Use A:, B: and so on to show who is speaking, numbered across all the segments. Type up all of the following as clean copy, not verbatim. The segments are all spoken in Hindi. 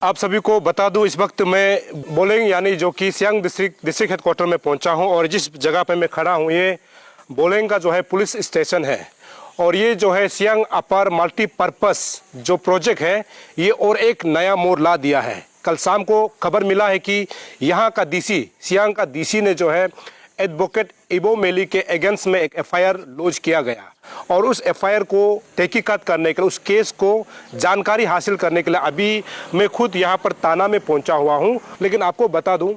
A: आप सभी को बता दूं, इस वक्त मैं बोलेंग यानी जो कि सियांग डिस्ट्रिक्ट हेडक्वार्टर में पहुंचा हूं और जिस जगह पे मैं खड़ा हूं ये बोलेंग का जो है पुलिस स्टेशन है। और ये जो है सियांग अपर मल्टीपर्पस जो प्रोजेक्ट है ये और एक नया मोड़ ला दिया है। कल शाम को खबर मिला है कि यहाँ का डीसी, सियांग का डीसी ने जो है एडवोकेट इबो मेली के अगेंस्ट में एक एफआईआर लॉन्च किया गया और उस एफआईआर को तहकीकात करने के लिए, उस केस को जानकारी हासिल करने के लिए अभी मैं खुद यहाँ पर ताना में पहुँचा हुआ हूँ। लेकिन आपको बता दूँ,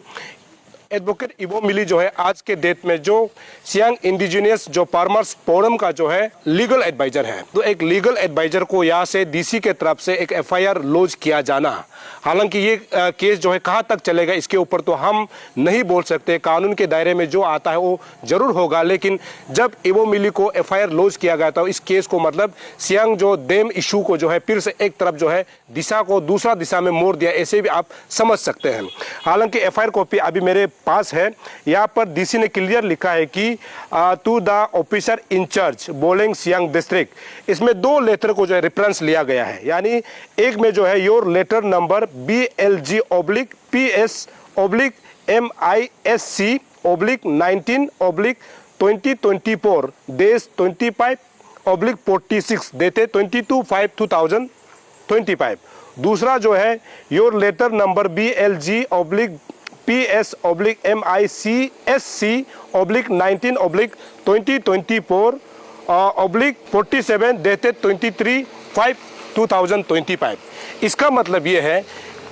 A: एडवोकेट इबो मिली जो है आज के डेट में जो सियांग इंडिजिनियस जो फार्मर्स फोरम का जो है लीगल एडवाइजर है। तो एक लीगल एडवाइजर को यहाँ से डीसी के तरफ से एक एफआईआर लॉन्च किया जाना, हालांकि ये केस जो है कहाँ तक चलेगा इसके ऊपर तो हम नहीं बोल सकते, कानून के दायरे में जो आता है वो जरूर होगा। लेकिन जब इबो मिली को एफआईआर लॉन्च किया गया था इस केस को मतलब सियांग जो डैम इशू को जो है फिर से एक तरफ जो है दिशा को दूसरा दिशा में मोड़ दिया, ऐसे भी आप समझ सकते हैं। हालांकि एफआईआर कॉपी अभी मेरे पास है। यहाँ पर डीसी ने क्लियर लिखा है कि to the officer in charge Boleng Siang district, इसमें दो लेटर को जो है रेफरेंस लिया गया है। यानी एक में जो है your letter number BLG/PSC/19/2024 days 25/46 देते 22/5/2025। दूसरा जो है योर लेटर नंबर BLG/PSC/19/2024/47 देते 23/5/2025। इसका मतलब ये है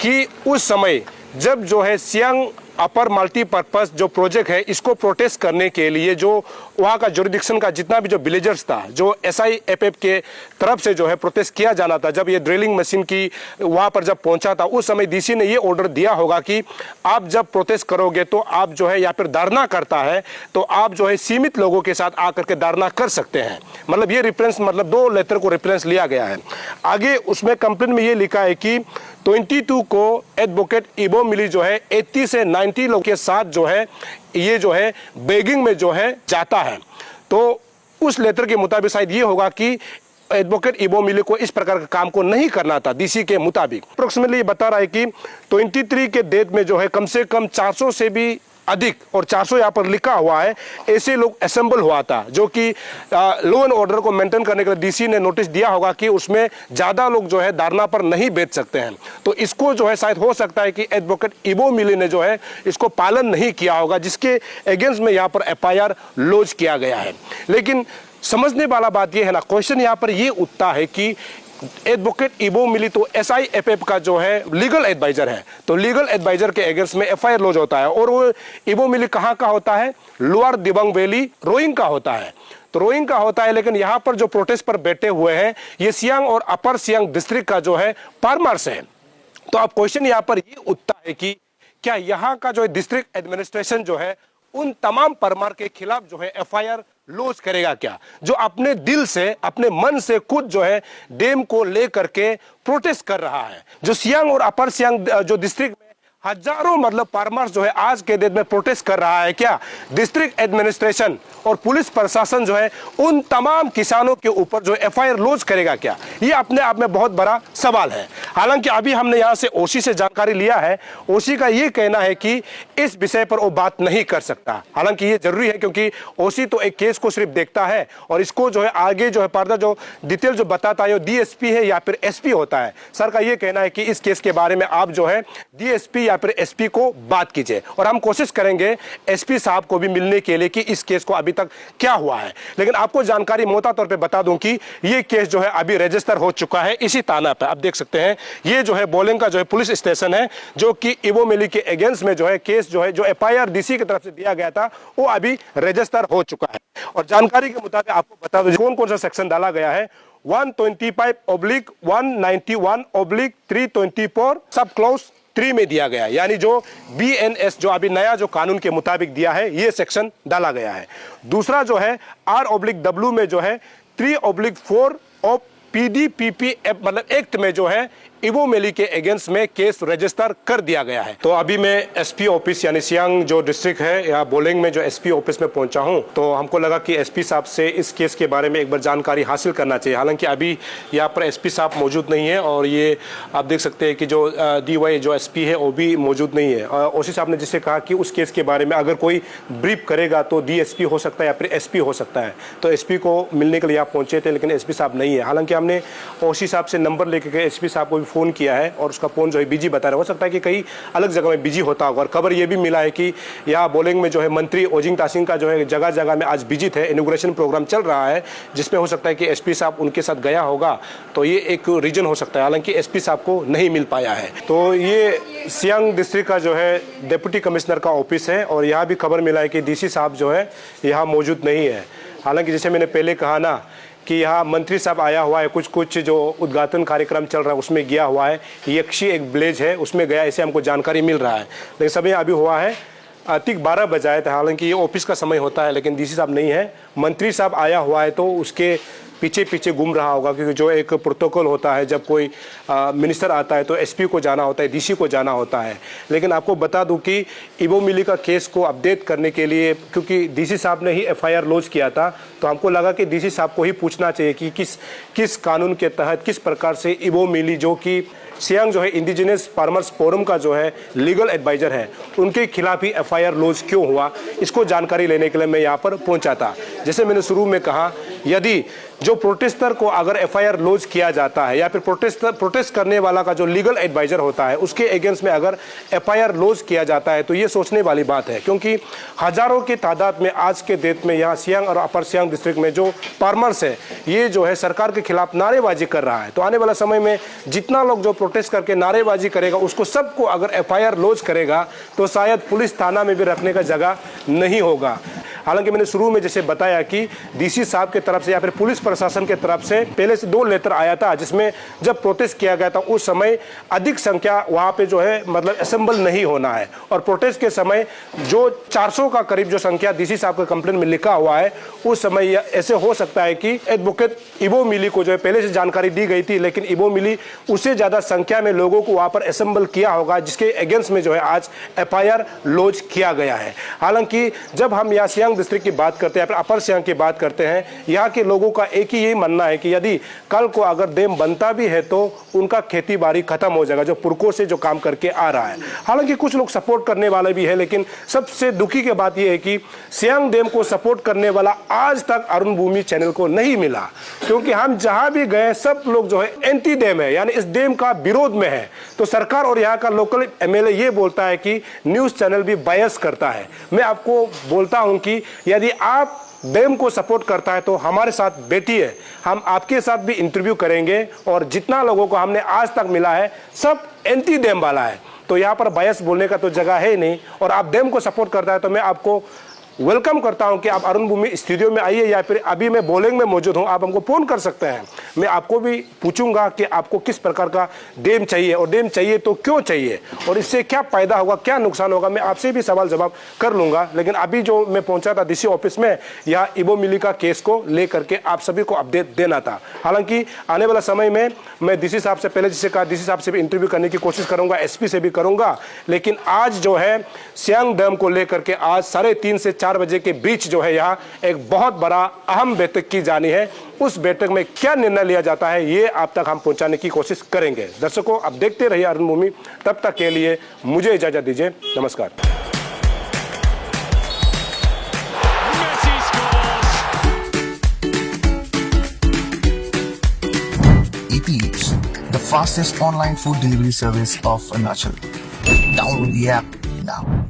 A: कि उस समय जब जो है सियांग अपर मल्टीपर्पस जो प्रोजेक्ट है इसको प्रोटेस्ट करने के लिए जो वहाँ का जुरिडिक्शन का जितना भी जो विलेजर्स था, जो SIFF के तरफ से जो है प्रोटेस्ट किया जाना था, जब ये ड्रिलिंग मशीन की वहाँ पर जब पहुँचा था उस समय डीसी ने ये ऑर्डर दिया होगा कि आप जब प्रोटेस्ट करोगे तो आप जो है या फिर धरना करता है तो आप जो है सीमित लोगों के साथ आकर के धरना कर सकते हैं। मतलब ये रेफरेंस, मतलब दो लेटर को रेफरेंस लिया गया है। आगे उसमें कंप्लेंट में ये लिखा है कि 22 को एडवोकेट इबो मिली जो है 80 से 90 लोग के साथ जो है ये जो है बेगिंग में जो है जाता है। तो उस लेटर के मुताबिक शायद ये होगा कि एडवोकेट इबो मिली को इस प्रकार का काम को नहीं करना था डीसी के मुताबिक। अप्रोक्सीमेटली बता रहा है कि 23 के डेट में जो है कम से कम 400 से भी अधिक, और 400 यहाँ पर लिखा हुआ है, ऐसे लोग असेंबल हुआ था जो कि लॉ एंड ऑर्डर को मेंटेन करने के लिए डीसी ने नोटिस दिया होगा कि उसमें ज्यादा लोग जो है धरना पर नहीं बैठ सकते हैं। तो इसको जो है शायद हो सकता है कि एडवोकेट इबो मिली ने जो है इसको पालन नहीं किया होगा, जिसके अगेंस्ट में यहाँ पर एफआईआर लॉन्च किया गया है। लेकिन समझने वाला बात यह है ना, क्वेश्चन यहाँ पर यह उठता है कि एडवोकेट इबो मिली तो SIFF का जो है लीगल एडवाइजर है, तो लीगल एडवाइजर के अगेंस्ट में एफआईआर लॉन्च होता है और वो इबो मिली कहाँ का होता है, लोअर दिबांग वैली रोइंग का होता है। तो रोइंग का होता है, लेकिन यहाँ पर जो प्रोटेस्ट पर बैठे हुए हैं ये सियांग और अपर सियांग डिस्ट्रिक्ट का जो है फार्मर्स है। तो अब क्वेश्चन यहाँ पर ये उठता है कि क्या यहाँ का जो डिस्ट्रिक्ट एडमिनिस्ट्रेशन जो है उन तमाम फार्मर के खिलाफ जो है एफआईआर लॉन्च करेगा क्या, जो अपने दिल से अपने मन से खुद जो है डैम को लेकर के प्रोटेस्ट कर रहा है। जो सियांग और अपर सियांग जो डिस्ट्रिक्ट में हजारों मतलब फार्मर्स जो है आज के दिन में प्रोटेस्ट कर रहा है, क्या डिस्ट्रिक्ट एडमिनिस्ट्रेशन और पुलिस प्रशासन जो है उन तमाम किसानों के ऊपर जो एफआईआर लॉन्च करेगा क्या? ये अपने आप में बहुत बड़ा सवाल है। हालांकि अभी हमने यहाँ से ओसी से जानकारी लिया है, ओसी का ये कहना है कि इस विषय पर वो बात नहीं कर सकता। हालांकि ये जरूरी है क्योंकि ओसी तो एक केस को सिर्फ देखता है और इसको जो है आगे जो है पर्दा जो डिटेल जो बताता है DSP है या फिर SP होता है। सर का ये कहना है कि इस केस के बारे में आप जो है DSP या फिर SP को बात कीजिए और हम कोशिश करेंगे SP साहब को भी मिलने के लिए कि इस केस को अभी तक क्या हुआ है। लेकिन आपको जानकारी मोटा तौर पे बता दूं कि ये केस जो है अभी रजिस्टर हो चुका है इसी थाना पे। आप देख सकते हैं ये जो है बोलेंग का जो है पुलिस स्टेशन है जो कि इबो मिली के अगेंस्ट में जो है केस जो है जो एफआईआर डीसी की तरफ से दिया गया था वो अभी रजिस्टर हो चुका है। और जानकारी के मुताबिक आपको बता दूं कौन कौन सा सेक्शन डाला गया है। 125/191/324 सब क्लॉज 3 में दिया गया है, यानी जो BNS जो अभी नया जो कानून के मुताबिक दिया है ये सेक्शन डाला गया है। दूसरा जो है R/W में जो है 3/4 ऑफ PDPP मतलब एक्ट में जो है इबो मिली के अगेंस्ट में केस रजिस्टर कर दिया गया है। तो अभी मैं एसपी ऑफिस यानी सियांग जो डिस्ट्रिक्ट है या बोलेंग में जो एसपी ऑफिस में पहुंचा हूं, तो हमको लगा कि एसपी साहब से इस केस के बारे में एक बार जानकारी हासिल करना चाहिए। हालांकि अभी यहाँ पर एसपी साहब मौजूद नहीं है और ये आप देख सकते हैं कि जो डीवाई जो एसपी है वो भी मौजूद नहीं है। ओसी साहब ने जिससे कहा कि उस केस के बारे में अगर कोई ब्रीफ करेगा तो डीएसपी हो सकता है या फिर एसपी हो सकता है। तो एसपी को मिलने के लिए आप पहुंचे थे, लेकिन एसपी साहब नहीं है। हालांकि हमने ओसी साहब से नंबर लेके गए, एसपी साहब को भी फ़ोन किया है और उसका फ़ोन जो है बिजी बता रहा है। हो सकता है कि कई अलग जगह में बिजी होता होगा। और खबर ये भी मिला है कि यहाँ बोलेंग में जो है मंत्री ओजिंग तासिंग का जो है जगह जगह में आज बिजी थे, इनॉग्रेशन प्रोग्राम चल रहा है, जिसमें हो सकता है कि एसपी साहब उनके साथ गया होगा। तो ये एक रीजन हो सकता है। हालांकि एसपी साहब को नहीं मिल पाया है। तो ये सियांग डिस्ट्रिक्ट का जो है डिप्टी कमिश्नर का ऑफिस है और यहाँ भी खबर मिला है कि डीसी साहब जो है यहाँ मौजूद नहीं है। हालांकि जैसे मैंने पहले कहा ना कि यहाँ मंत्री साहब आया हुआ है, कुछ जो उद्घाटन कार्यक्रम चल रहा है उसमें गया हुआ है। यक्षी एक विलेज है उसमें गया, ऐसे हमको जानकारी मिल रहा है। लेकिन समय अभी हुआ है ठीक 12 बजाए थे। हालांकि ये ऑफिस का समय होता है, लेकिन डीसी साहब नहीं है। मंत्री साहब आया हुआ है तो उसके पीछे पीछे घूम रहा होगा, क्योंकि जो एक प्रोटोकॉल होता है जब कोई मिनिस्टर आता है तो एसपी को जाना होता है, डीसी को जाना होता है। लेकिन आपको बता दूं कि इबो मिली का केस को अपडेट करने के लिए, क्योंकि डीसी साहब ने ही एफआईआर लॉन्च किया था, तो हमको लगा कि डीसी साहब को ही पूछना चाहिए कि किस कानून के तहत किस प्रकार से इबो मिली, जो कि सियांग जो है इंडिजिनस फार्मर्स फोरम का जो है लीगल एडवाइजर है, उनके खिलाफ ही एफआईआर लॉन्च क्यों हुआ, इसको जानकारी लेने के लिए मैं यहाँ पर पहुँचा था। जैसे मैंने शुरू में कहा, यदि जो प्रोटेस्टर को अगर एफआईआर लॉन्च किया जाता है या फिर प्रोटेस्ट करने वाला का जो लीगल एडवाइजर होता है उसके अगेंस्ट में अगर एफआईआर लॉन्च किया जाता है, तो ये सोचने वाली बात है। क्योंकि हजारों की तादाद में आज के डेट में यहाँ सियांग और अपर सियांग डिस्ट्रिक्ट में जो फार्मर्स है ये जो है सरकार के खिलाफ नारेबाजी कर रहा है। तो आने वाला समय में जितना लोग जो प्रोटेस्ट करके नारेबाजी करेगा उसको सबको अगर एफआईआर लॉन्च करेगा तो शायद पुलिस थाना में भी रखने का जगह नहीं होगा। हालांकि मैंने शुरू में जैसे बताया कि डीसी साहब के तरफ से या फिर पुलिस प्रशासन के तरफ से पहले से 2 लेटर आया था, जिसमें जब प्रोटेस्ट किया गया था उस समय अधिक संख्या वहां पे जो है मतलब असेंबल नहीं होना है। और प्रोटेस्ट के समय जो 400 का करीब जो संख्या डीसी साहब के कंप्लेंट में लिखा हुआ है, उस समय ऐसे हो सकता है कि एडवोकेट इबो मिली को जो है पहले से जानकारी दी गई थी, लेकिन इबो मिली उससे ज्यादा संख्या में लोगों को वहां पर असेंबल किया होगा, जिसके अगेंस्ट में जो है आज एफआईआर लॉन्च किया गया है। हालांकि जब हम यहाँ सियांग डिस्ट्रिक्ट की बात करते हैं या फिर अपर सियांग की बात करते हैं, यहाँ के लोगों का एक ही यही मानना है कि यदि कल को अगर डैम बनता भी है तो उनका खेती बाड़ी खत्म हो जाएगा, जो पुरखों से जो काम करके आ रहा है। हालांकि कुछ लोग सपोर्ट करने वाले भी है, लेकिन सबसे दुखी की बात यह है कि सियांग डैम को सपोर्ट करने वाला आज तक अरुण भूमि चैनल को नहीं मिला। क्योंकि हम जहां भी गए सब लोग जो है एंटी डैम है, यानी इस डैम का विरोध में है। तो सरकार और यहाँ का लोकल एमएलए ये बोलता है कि न्यूज चैनल भी बायस करता है। मैं आपको बोलता हूं कि यदि आप डैम को सपोर्ट करता है तो हमारे साथ बैठिए, हम आपके साथ भी इंटरव्यू करेंगे। और जितना लोगों को हमने आज तक मिला है सब एंटी डैम वाला है, तो यहाँ पर बायस बोलने का तो जगह है ही नहीं। और आप डैम को सपोर्ट करता है तो मैं आपको वेलकम करता हूं कि आप अरुण भूमि स्टूडियो में आइए, या फिर अभी मैं बोलेंग में मौजूद हूं, आप हमको फोन कर सकते हैं। मैं आपको भी पूछूंगा कि आपको किस प्रकार का डैम चाहिए और डैम चाहिए तो क्यों चाहिए और इससे क्या फायदा होगा, क्या नुकसान होगा, मैं आपसे भी सवाल जवाब कर लूंगा। लेकिन अभी जो मैं पहुंचा था डीसी ऑफिस में, यहाँ इबो मिली का केस को लेकर के आप सभी को अपडेट देना था। हालांकि आने वाला समय में मैं डीसी साहब से पहले जिससे कहा डीसी साहब से भी इंटरव्यू करने की कोशिश करूंगा, एसपी से भी करूंगा। लेकिन आज जो है सियांग डैम को लेकर के आज 3:30 से 4 बजे के बीच जो है यहाँ एक बहुत बड़ा अहम बैठक की जानी है। उस बैठक में क्या निर्णय लिया जाता है ये आप तक हम पहुंचाने की कोशिश करेंगे। दर्शकों, अब देखते रहिए अरुण भूमि। तब तक के लिए मुझे इजाजत दीजिए, नमस्कार।
B: Eat Eats, the fastest online food delivery service of Arunachal. Download the app now.